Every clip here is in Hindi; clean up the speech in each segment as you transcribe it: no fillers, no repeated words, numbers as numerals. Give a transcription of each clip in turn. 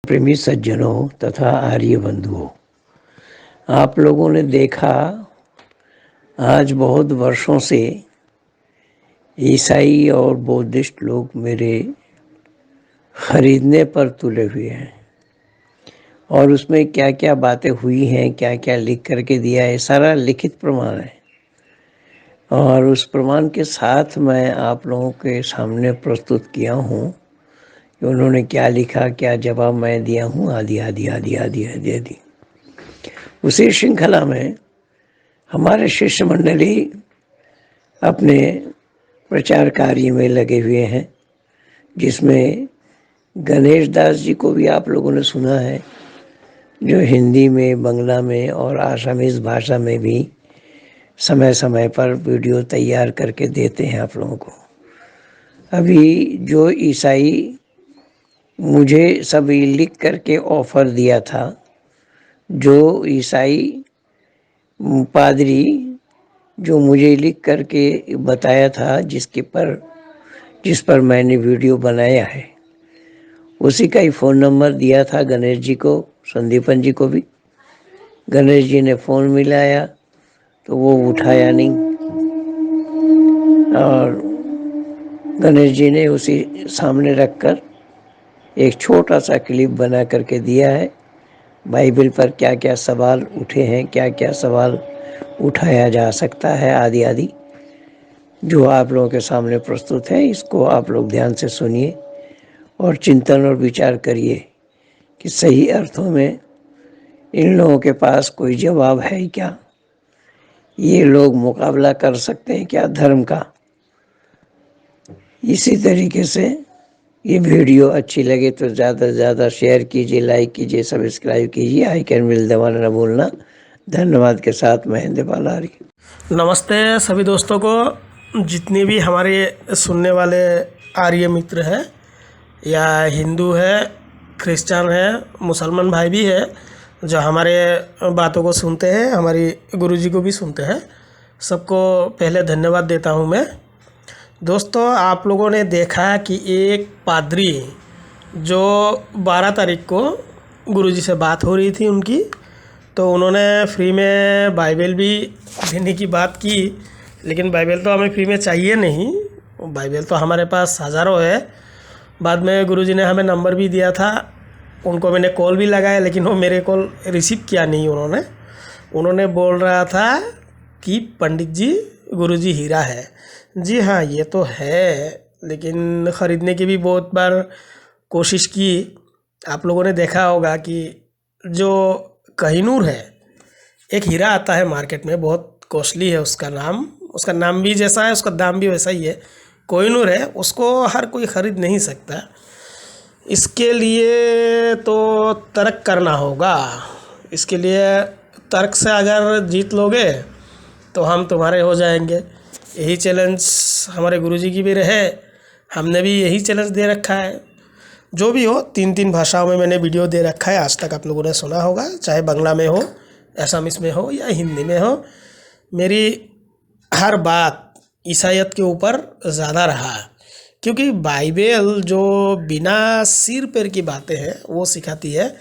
प्रेमी सज्जनों तथा आर्य बंधुओं, आप लोगों ने देखा आज बहुत वर्षों से ईसाई और बौद्धिस्ट लोग मेरे खरीदने पर तुले हुए हैं और उसमें क्या क्या बातें हुई हैं, क्या क्या लिख करके दिया है, सारा लिखित प्रमाण है। और उस प्रमाण के साथ मैं आप लोगों के सामने प्रस्तुत किया हूँ कि उन्होंने क्या लिखा, क्या जवाब मैं दिया हूँ, आदि आदि आदि आदि आदि आदि। उसी श्रृंखला में हमारे शिष्य मंडली अपने प्रचार कार्य में लगे हुए हैं, जिसमें गणेश दास जी को भी आप लोगों ने सुना है, जो हिंदी में, बांग्ला में और आसामीज भाषा में भी समय समय पर वीडियो तैयार करके देते हैं आप लोगों को। अभी जो ईसाई मुझे सभी लिख करके ऑफ़र दिया था, जो ईसाई पादरी जो मुझे लिख करके बताया था, जिस पर मैंने वीडियो बनाया है, उसी का ही फ़ोन नंबर दिया था गणेश जी को, संदीपन जी को भी। गणेश जी ने फ़ोन मिलाया तो वो उठाया नहीं, और गणेश जी ने उसी सामने रखकर एक छोटा सा क्लिप बना करके दिया है। बाइबल पर क्या क्या सवाल उठे हैं, क्या क्या सवाल उठाया जा सकता है, आदि आदि, जो आप लोगों के सामने प्रस्तुत है। इसको आप लोग ध्यान से सुनिए और चिंतन और विचार करिए कि सही अर्थों में इन लोगों के पास कोई जवाब है क्या, ये लोग मुकाबला कर सकते हैं क्या धर्म का। इसी तरीके से ये वीडियो अच्छी लगे तो ज़्यादा से ज़्यादा शेयर कीजिए, लाइक कीजिए, सब्सक्राइब कीजिए। आई कैन मिल दबाना न भूलना। धन्यवाद के साथ महेंद्र पालारी। नमस्ते सभी दोस्तों को, जितने भी हमारे सुनने वाले आर्य मित्र हैं या हिंदू है, क्रिश्चियन है, मुसलमान भाई भी है जो हमारे बातों को सुनते हैं, हमारी गुरुजी को भी सुनते हैं, सबको पहले धन्यवाद देता हूं मैं। दोस्तों, आप लोगों ने देखा कि एक पादरी जो 12 तारीख को गुरुजी से बात हो रही थी उनकी, तो उन्होंने फ्री में बाइबल भी देने की बात की, लेकिन बाइबल तो हमें फ्री में चाहिए नहीं, बाइबल तो हमारे पास हज़ारों है। बाद में गुरुजी ने हमें नंबर भी दिया था, उनको मैंने कॉल भी लगाया, लेकिन वो मेरे कॉल रिसीव किया नहीं उन्होंने बोल रहा था कि पंडित जी, गुरुजी हीरा है। जी हाँ, ये तो है, लेकिन ख़रीदने की भी बहुत बार कोशिश की। आप लोगों ने देखा होगा कि जो कोहिनूर है, एक हीरा आता है मार्केट में, बहुत कॉस्टली है उसका नाम भी जैसा है, उसका दाम भी वैसा ही है, कोहिनूर है। उसको हर कोई ख़रीद नहीं सकता। इसके लिए तो तर्क करना होगा। इसके लिए तर्क से अगर जीत लोगे तो हम तुम्हारे हो जाएंगे। यही चैलेंज हमारे गुरुजी की भी रहे, हमने भी यही चैलेंज दे रखा है। जो भी हो, 3 भाषाओं में मैंने वीडियो दे रखा है, आज तक आप लोगों ने सुना होगा, चाहे बांग्ला में हो, असमीज़ में हो या हिंदी में हो। मेरी हर बात ईसाईयत के ऊपर ज़्यादा रहा, क्योंकि बाइबल जो बिना सिर पैर की बातें हैं वो सिखाती है।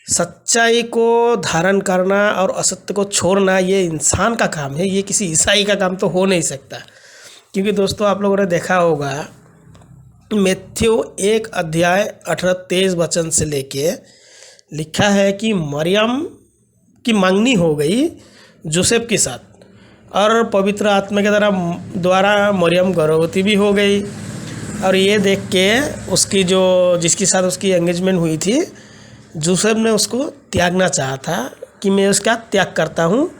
सच्चाई को धारण करना और असत्य को छोड़ना ये इंसान का काम है, ये किसी ईसाई का काम तो हो नहीं सकता। क्योंकि दोस्तों, आप लोगों ने देखा होगा मैथ्यू 1 अध्याय 18-23 वचन से लेके लिखा है कि मरियम की मंगनी हो गई जोसेफ के साथ, और पवित्र आत्मा के द्वारा मरियम गर्भवती भी हो गई। और ये देख के उसकी जिसके साथ उसकी एंगेजमेंट हुई थी, जोसेफ ने उसको त्यागना चाहा था कि मैं उसका त्याग करता हूँ,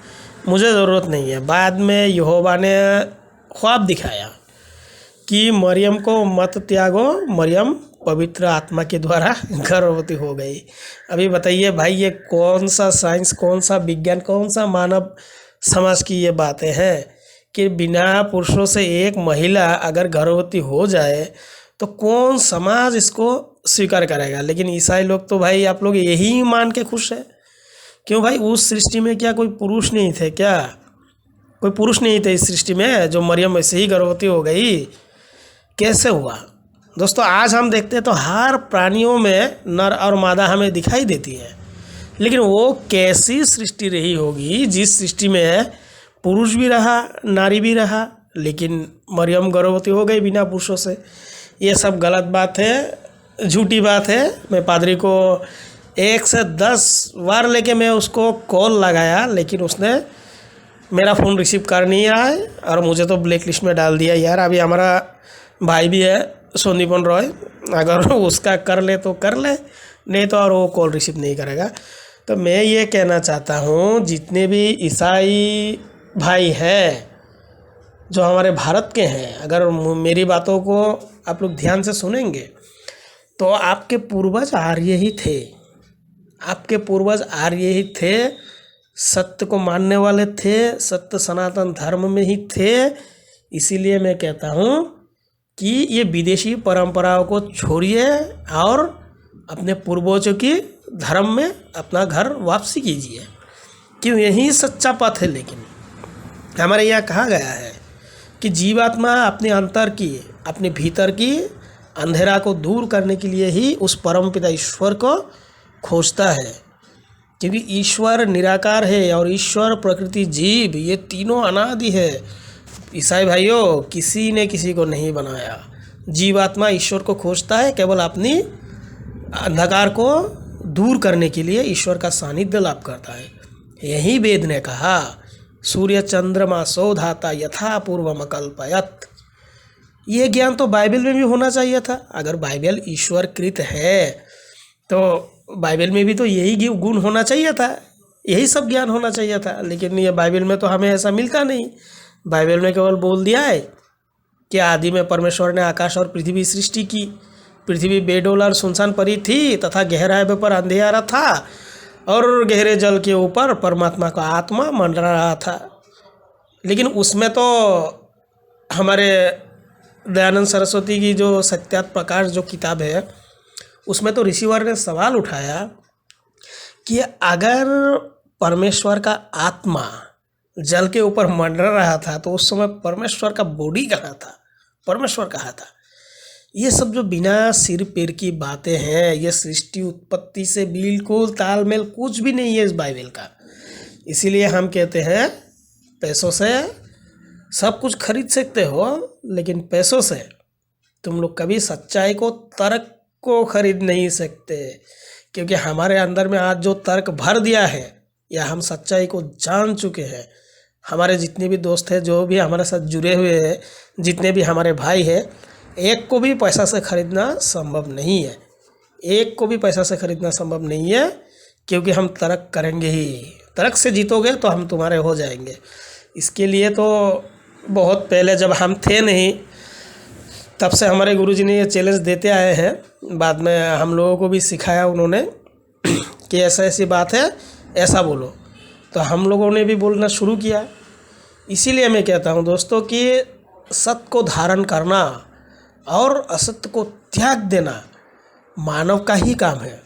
मुझे ज़रूरत नहीं है। बाद में यहोवा ने ख्वाब दिखाया कि मरियम को मत त्यागो, मरियम पवित्र आत्मा के द्वारा गर्भवती हो गई। अभी बताइए भाई, ये कौन सा साइंस, कौन सा विज्ञान, कौन सा मानव समाज की ये बातें हैं कि बिना पुरुषों से एक महिला अगर गर्भवती हो जाए तो कौन समाज इसको स्वीकार करेगा। लेकिन ईसाई लोग तो भाई, आप लोग यही मान के खुश है। क्यों भाई, उस सृष्टि में क्या कोई पुरुष नहीं थे क्या? कोई पुरुष नहीं थे इस सृष्टि में जो मरियम ऐसे ही गर्भवती हो गई? कैसे हुआ? दोस्तों आज हम देखते हैं तो हर प्राणियों में नर और मादा हमें दिखाई देती है, लेकिन वो कैसी सृष्टि रही होगी जिस सृष्टि में पुरुष भी रहा नारी भी रहा, लेकिन मरियम गर्भवती हो गई बिना पुरुषों से। ये सब गलत बात है, झूठी बात है। मैं पादरी को 1 से 10 बार लेके मैं उसको कॉल लगाया, लेकिन उसने मेरा फ़ोन रिसीव कर नहीं रहा है और मुझे तो ब्लैक लिस्ट में डाल दिया। यार अभी हमारा भाई भी है सोनीपन रॉय, अगर उसका कर ले तो कर ले, नहीं तो और वो कॉल रिसीव नहीं करेगा। तो मैं ये कहना चाहता हूँ जितने भी ईसाई भाई हैं जो हमारे भारत के हैं, अगर मेरी बातों को आप लोग ध्यान से सुनेंगे तो आपके पूर्वज आर्य ही थे, आपके पूर्वज आर्य ही थे, सत्य को मानने वाले थे, सत्य सनातन धर्म में ही थे। इसीलिए मैं कहता हूँ कि ये विदेशी परंपराओं को छोड़िए और अपने पूर्वजों की धर्म में अपना घर वापसी कीजिए, क्यों यही सच्चा पथ है। लेकिन हमारे यहाँ कहा गया है कि जीवात्मा अपने अंतर की, अपने भीतर की अंधेरा को दूर करने के लिए ही उस परमपिता ईश्वर को खोजता है, क्योंकि ईश्वर निराकार है और ईश्वर प्रकृति जीव ये तीनों अनादि है। ईसाई भाइयों, किसी ने किसी को नहीं बनाया, जीवात्मा ईश्वर को खोजता है केवल अपनी अंधकार को दूर करने के लिए ईश्वर का सानिध्य लाभ करता है। यही वेद ने कहा सूर्य चंद्रमा सौधाता यथा पूर्वम कल्पयत। ये ज्ञान तो बाइबल में भी होना चाहिए था। अगर बाइबल ईश्वर कृत है तो बाइबल में भी तो यही गुण होना चाहिए था, यही सब ज्ञान होना चाहिए था। लेकिन ये बाइबल में तो हमें ऐसा मिलता नहीं। बाइबल में केवल बोल दिया है कि आदि में परमेश्वर ने आकाश और पृथ्वी सृष्टि की, पृथ्वी बेडौल और सुनसान पड़ी थी तथा गहराई पर अंधेरा था और गहरे जल के ऊपर परमात्मा का आत्मा मंडरा रहा था। लेकिन उसमें तो हमारे दयानंद सरस्वती की जो सत्यार्थ प्रकाश जो किताब है उसमें तो ऋषिवर ने सवाल उठाया कि अगर परमेश्वर का आत्मा जल के ऊपर मंडरा रहा था तो उस समय परमेश्वर का बॉडी कहाँ था, परमेश्वर कहाँ था। ये सब जो बिना सिर पैर की बातें हैं, ये सृष्टि उत्पत्ति से बिल्कुल तालमेल कुछ भी नहीं है इस बाइबल का। इसीलिए हम कहते हैं पैसों से सब कुछ खरीद सकते हो, लेकिन पैसों से तुम लोग कभी सच्चाई को, तर्क को खरीद नहीं सकते, क्योंकि हमारे अंदर में आज जो तर्क भर दिया है या हम सच्चाई को जान चुके हैं। हमारे जितने भी दोस्त हैं, जो भी हमारे साथ जुड़े हुए हैं, जितने भी हमारे भाई हैं, एक को भी पैसा से खरीदना संभव नहीं है, एक को भी पैसा से खरीदना संभव नहीं है, क्योंकि हम तर्क करेंगे ही। तर्क से जीतोगे तो हम तुम्हारे हो जाएंगे। इसके लिए तो बहुत पहले जब हम थे नहीं तब से हमारे गुरुजी ने ये चैलेंज देते आए हैं। बाद में हम लोगों को भी सिखाया उन्होंने कि ऐसा ऐसी बात है, ऐसा बोलो, तो हम लोगों ने भी बोलना शुरू किया। इसीलिए मैं कहता हूँ दोस्तों कि सत्य को धारण करना और असत्य को त्याग देना मानव का ही काम है,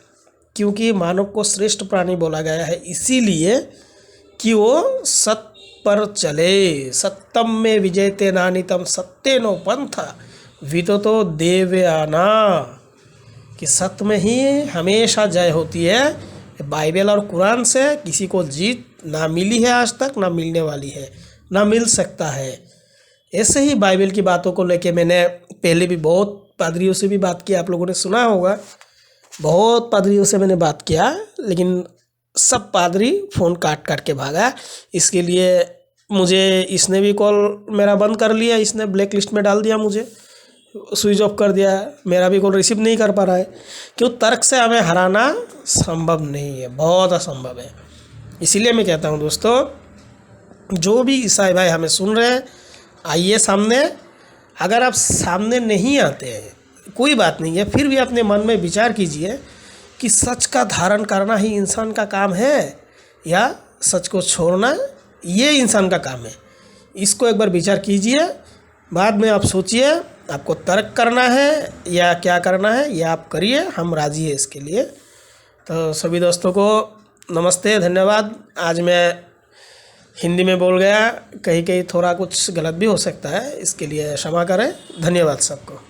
क्योंकि मानव को श्रेष्ठ प्राणी बोला गया है इसीलिए कि वो सत्य पर चले। सत्यम में विजयते नानितम सत्येनो पंथ विततो देवयाना, कि सत्य में ही हमेशा जय होती है। बाइबल और कुरान से किसी को जीत ना मिली है आज तक, ना मिलने वाली है, ना मिल सकता है। ऐसे ही बाइबल की बातों को लेके मैंने पहले भी बहुत पादरियों से भी बात किया, आप लोगों ने सुना होगा, बहुत पादरियों से मैंने बात किया, लेकिन सब पादरी फ़ोन काट काट के भागा। इसके लिए मुझे इसने भी कॉल मेरा बंद कर लिया, इसने ब्लैक लिस्ट में डाल दिया, मुझे स्विच ऑफ कर दिया, मेरा भी कॉल रिसीव नहीं कर पा रहा है। क्यों? तर्क से हमें हराना संभव नहीं है, बहुत असंभव है। इसीलिए मैं कहता हूँ दोस्तों, जो भी ईसाई भाई हमें सुन रहे हैं, आइए सामने। अगर आप सामने नहीं आते हैं कोई बात नहीं है, फिर भी अपने मन में विचार कीजिए कि सच का धारण करना ही इंसान का काम है या सच को छोड़ना ये इंसान का काम है। इसको एक बार विचार कीजिए, बाद में आप सोचिए आपको तर्क करना है या क्या करना है, या आप करिए, हम राज़ी है इसके लिए। तो सभी दोस्तों को नमस्ते, धन्यवाद। आज मैं हिंदी में बोल गया, कहीं कहीं थोड़ा कुछ गलत भी हो सकता है, इसके लिए क्षमा करें। धन्यवाद सबको।